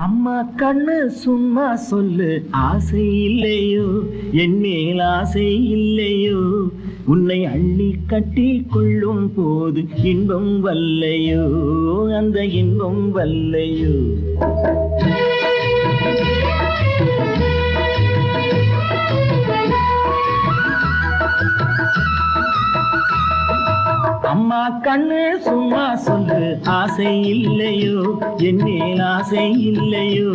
அம்மா கண்ணு சும்மா சொல்லு, ஆசை இல்லையோ என் மேல் ஆசை இல்லையோ, உன்னை அள்ளி கட்டி கொள்ளும் போது இன்பம் வல்லையோ, அந்த இன்பம் வல்லையோ. அம்மா கண்ணு சும்மா சொல்லு, ஆசை இல்லையோ என் மேல் ஆசை இல்லையோ,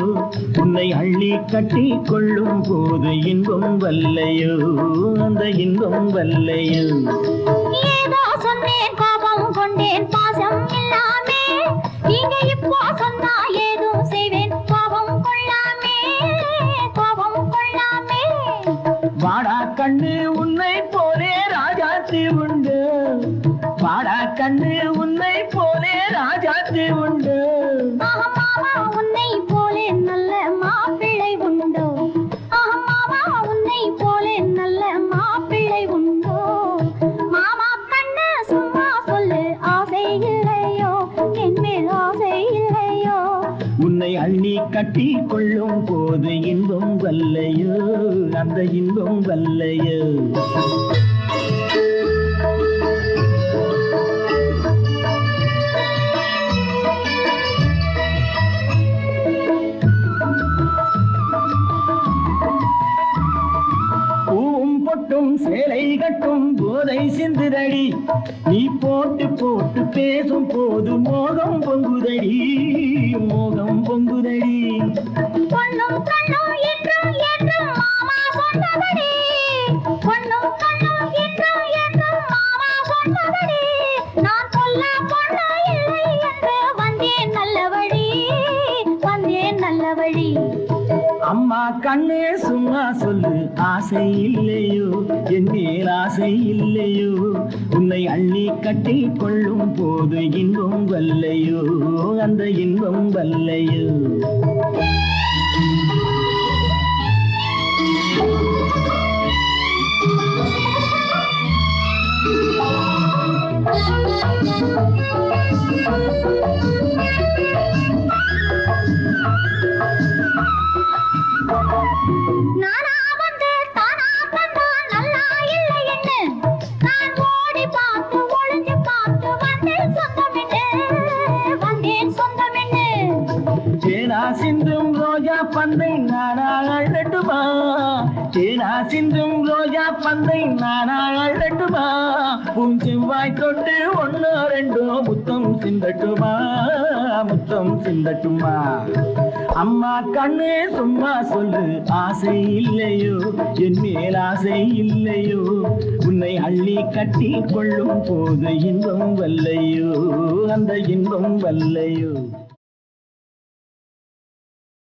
உன்னை அள்ளி கட்டி கொள்ளும் போது இன்பம் வல்லையோ, அந்த இன்பம் வல்லையோ. ஏதோ சொன்னேன் கோபம் கொண்டேன் பாசம் இல்லாமே, நீங்க இப்போ சொன்னா ஏதும் செய்வேன் கோபம் கொள்ளாமே, கோபம் கொள்ளாமே. வாடா கண்ணு உன்னை போலே ராஜாத்தி உண்டு, வாடா கண்ணு உன்னை போலே ராஜாத்தி உண்டு. மாமா உன்னை போலே நல்ல மாப்பிள்ளை உண்டோ, மாமா உன்னை போலே நல்ல மாப்பிள்ளை உண்டோ. மாமா கண்ணு சும்மா சொல்லு, ஆசை இல்லையோ என் மேல் ஆசை இல்லையோ, உன்னை அள்ளி கட்டி கொள்ளும் போது இன்பம் வல்லையோ, அந்த இன்பம் வல்லையோ. சேலை கட்டும் போதை சிந்துதடி, நீ போட்டு போட்டு பேசும் போது மோகம் பொங்குதடி, மோகம் பொங்குதடி. பொண்ணும் கண்ணும் என்றும் என்றும் மாமா சொன்னபடி, பொண்ணும் கண்ணும் என்றும் என்றும் மாமா சொன்னபடி, நான் சொல்ல பொண்ணு இல்லை என்று வந்தேன் நல்ல வழி, வந்தேன் நல்ல வழி. அம்மா கண்ணே சும்மா சொல்லு, ஆசை இல்லையோ என் மேல் ஆசை இல்லையோ, உன்னை அள்ளி கட்டி கொள்ளும் போது இன்பம் வல்லையோ, அந்த இன்பம் வல்லையோ. நானா வந்து தானா வந்தா நல்லா இல்லை என்ன, நான் ஓடி பார்த்து ஒளிஞ்சு பார்த்து வந்தேன் சொந்தம் என்ன, வந்தேன் சொந்தம் என்ன. தேனா சிந்தும் ரோஜா பந்தை நானா அழட்டுமா, தேனா சிந்தும் ரோஜா பந்தை நானா அழட்டுமா, பூஞ்செவ்வாய் தொட்டு ஒன்னோ ரெண்டோ முத்தம் சிந்தட்டுமா, முத்தம் சிந்தட்டுமா. அம்மா கண்ணே சும்மா சொல்லு, ஆசை இல்லையோ என் மேல் ஆசை இல்லையோ, உன்னை அள்ளி கட்டி கொள்ளும் போது இன்பம் வல்லையோ, அந்த இன்பம் வல்லையோ.